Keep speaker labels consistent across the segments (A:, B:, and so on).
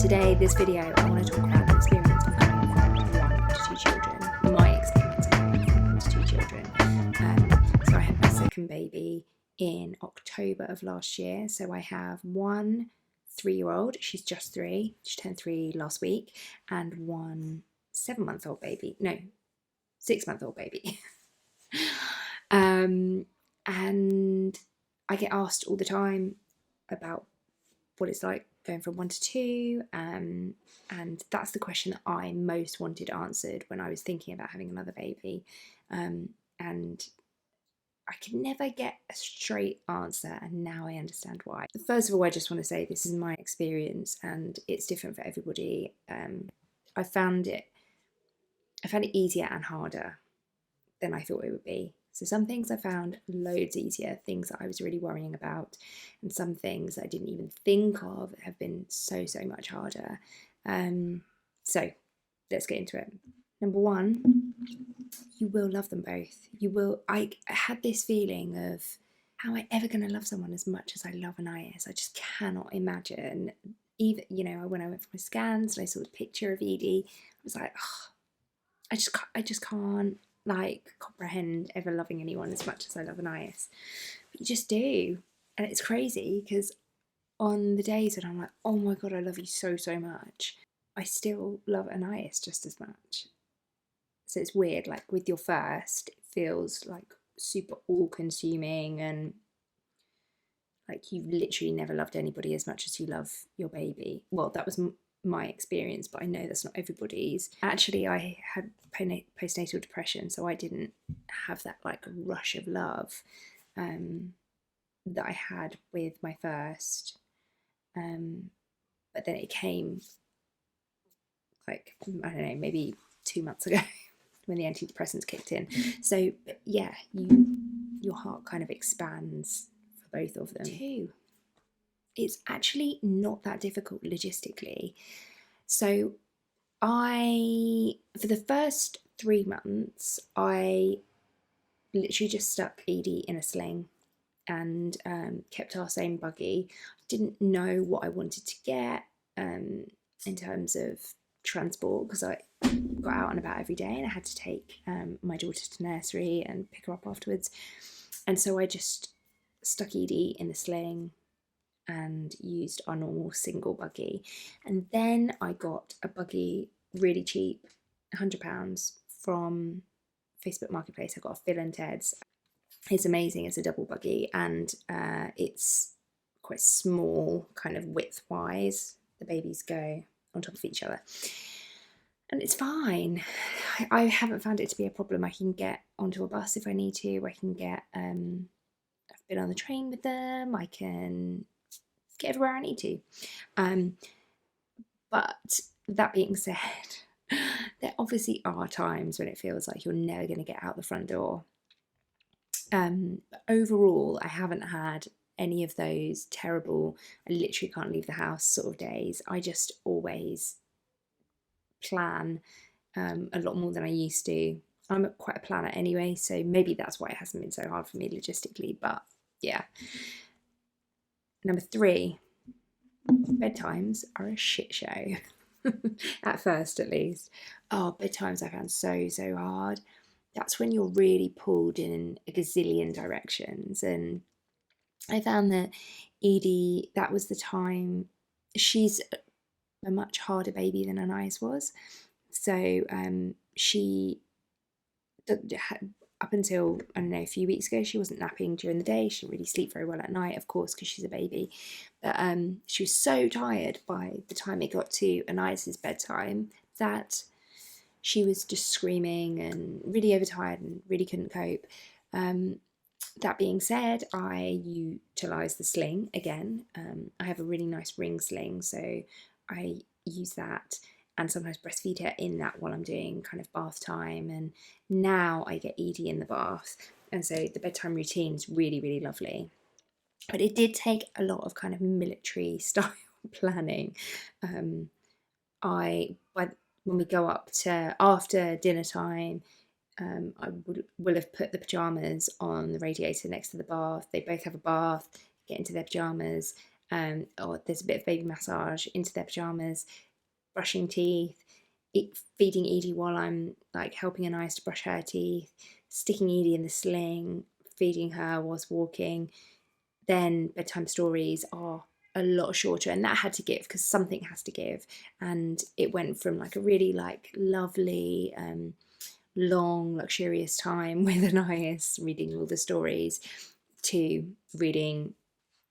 A: Today, this video, I want to talk about the experience of going from 1 to 2 children, my experience of going from 1 to 2 children. So I had my second baby in October of last year. So I have one 3-year-old, she's just 3, she turned 3 last week, and one 7-month-old baby, no, 6-month-old baby. And I get asked all the time about what it's like going from 1 to 2, and that's the question that I most wanted answered when I was thinking about having another baby, and I could never get a straight answer, and now I understand why. First of all, I just want to say this is my experience and it's different for everybody. I found it easier and harder than I thought it would be. So some things I found loads easier, things that I was really worrying about, and some things I didn't even think of have been so much harder. So let's get into it. Number one, you will love them both. You will. I had this feeling of, how am I ever going to love someone as much as I love Anais? I just cannot imagine. Even, when I went for my scans and I saw the picture of Edie, I was like, oh, I just can't comprehend ever loving anyone as much as I love Anais. But you just do, and it's crazy because on the days that I'm like, oh my god, I love you so much, I still love Anais just as much. So it's weird, like with your first, it feels like super all-consuming, and like you've literally never loved anybody as much as you love your baby. Well, that was my experience, but I know that's not everybody's. Actually, I had postnatal depression, so I didn't have that rush of love that I had with my first. But then it came I don't know, maybe 2 months ago when the antidepressants kicked in. So yeah, your heart kind of expands for both of them. 2. It's actually not that difficult logistically. So for the first 3 months, I literally just stuck Edie in a sling and kept our same buggy. I didn't know what I wanted to get in terms of transport, because I got out and about every day and I had to take my daughter to nursery and pick her up afterwards. And so I just stuck Edie in the sling and used our normal single buggy. And then I got a buggy really cheap, £100 from Facebook Marketplace. I got a Phil and Ted's. It's amazing. It's a double buggy, and it's quite small, kind of width-wise. The babies go on top of each other, and it's fine. I haven't found it to be a problem. I can get onto a bus if I need to. I can get I've been on the train with them. I can get everywhere I need to. But that being said, there obviously are times when it feels like you're never going to get out the front door. But overall, I haven't had any of those terrible, I literally can't leave the house sort of days. I just always plan a lot more than I used to. I'm quite a planner anyway, so maybe that's why it hasn't been so hard for me logistically, but yeah. Number 3, bedtimes are a shit show. At first, at least. Oh, bedtimes I found so hard. That's when you're really pulled in a gazillion directions. And I found that Edie, that was the time, she's a much harder baby than Anais was. So she had, up until, I don't know, a few weeks ago, she wasn't napping during the day. She didn't really sleep very well at night, of course, because she's a baby. But she was so tired by the time it got to Anais's bedtime that she was just screaming and really overtired and really couldn't cope. That being said, I utilised the sling again. I have a really nice ring sling, so I use that and sometimes breastfeed her in that while I'm doing kind of bath time. And now I get Edie in the bath, and so the bedtime routine is really lovely. But it did take a lot of kind of military style planning. When we go up to after dinner time, I will have put the pyjamas on the radiator next to the bath. They both have a bath, get into their pyjamas, or there's a bit of baby massage, into their pajamas, brushing teeth, feeding Edie while I'm like helping Anais to brush her teeth, sticking Edie in the sling, feeding her whilst walking. Then bedtime stories are a lot shorter, and that had to give because something has to give. And it went from like a really like lovely long luxurious time with Anais reading all the stories to reading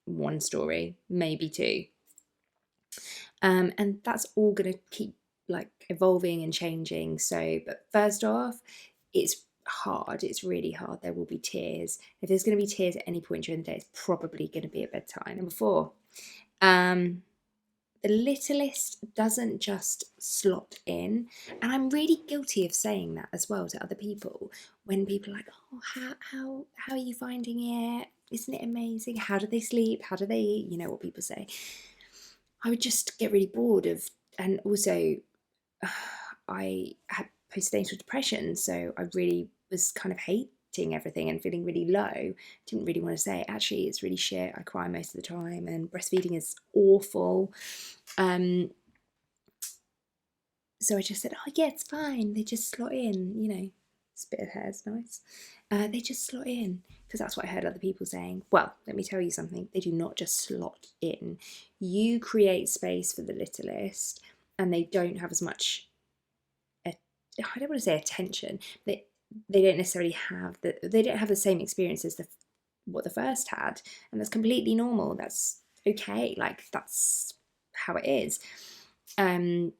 A: one story, maybe two. And that's all going to keep like evolving and changing. So, but first off, it's hard. It's really hard. There will be tears. If there's going to be tears at any point during the day, it's probably going to be at bedtime. Number 4, the littlest doesn't just slot in, and I'm really guilty of saying that as well to other people. When people are like, "Oh, how are you finding it? Isn't it amazing? How do they sleep? How do they eat?" You know what people say. I would just get really bored of, and also I had postnatal depression, so I really was kind of hating everything and feeling really low. Didn't really want to say, actually, it's really shit. I cry most of the time, and breastfeeding is awful. So I just said, oh yeah, it's fine. They just slot in, you know, this bit of hair is nice. They just slot in, because that's what I heard other people saying. Well, let me tell you something. They do not just slot in. You create space for the littlest, and they don't have as much, I don't want to say attention. They don't necessarily have they don't have the same experience as what the first had, and that's completely normal. That's okay. Like that's how it is. So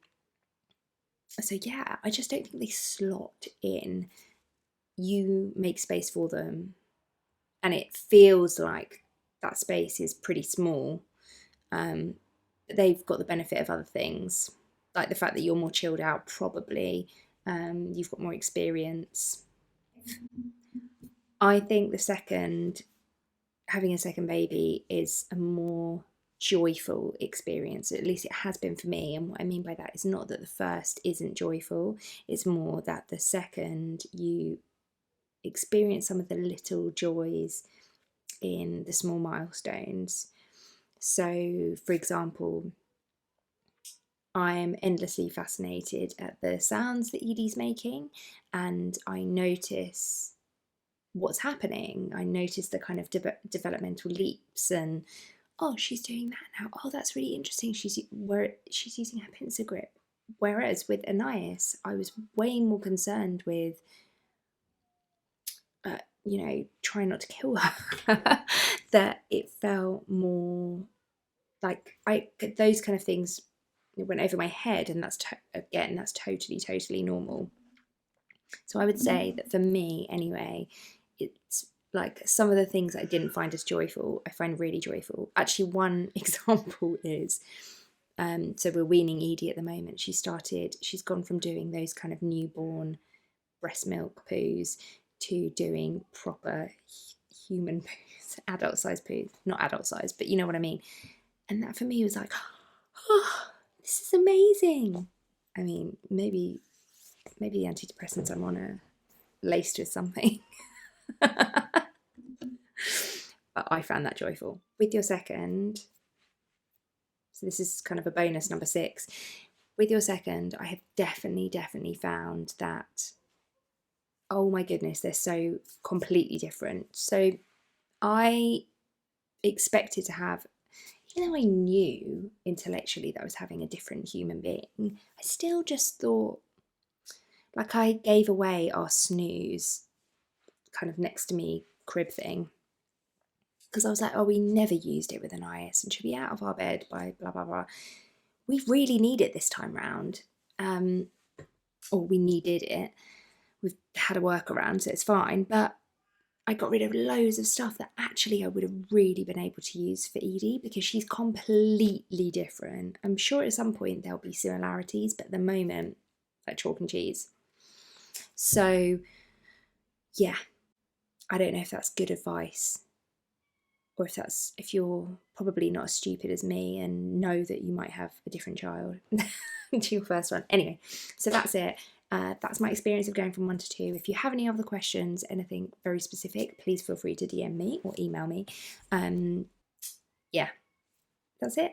A: yeah, I just don't think they slot in. You make space for them, and it feels like that space is pretty small. They've got the benefit of other things, like the fact that you're more chilled out, probably. You've got more experience. I think having a second baby is a more joyful experience. At least it has been for me. And what I mean by that is not that the first isn't joyful, it's more that the second you experience some of the little joys in the small milestones. So, for example, I'm endlessly fascinated at the sounds that Edie's making, and I notice what's happening. I notice the kind of developmental leaps, and oh, she's doing that now. Oh, that's really interesting. She's using her pincer grip. Whereas with Anais, I was way more concerned with, trying not to kill her. That it felt more like those kind of things went over my head, and that's totally normal. So I would say that for me, anyway, it's like some of the things I didn't find as joyful, I find really joyful. Actually, one example is, so we're weaning Edie at the moment. She's gone from doing those kind of newborn breast milk poos to doing proper human poos, adult size poos. Not adult size, but you know what I mean. And that for me was like, oh, this is amazing. I mean, maybe the antidepressants I'm on are laced with something. But I found that joyful. With your second, so this is kind of a bonus, number 6. With your second, I have definitely found that, oh my goodness, they're so completely different. So I expected to have, even though I knew intellectually that I was having a different human being, I still just thought, like, I gave away our snooze kind of next to me crib thing, because I was like, oh, we never used it with Anais, and she'll be out of our bed by blah blah blah. We really need it this time round, or we needed it. We've had a workaround, so it's fine. But I got rid of loads of stuff that actually I would have really been able to use for Edie, because she's completely different. I'm sure at some point there'll be similarities, but at the moment, like chalk and cheese. So yeah, I don't know if that's good advice, or if you're probably not as stupid as me and know that you might have a different child to your first one. Anyway, so that's it. That's my experience of going from 1 to 2. If you have any other questions, anything very specific, please feel free to DM me or email me. Yeah, that's it.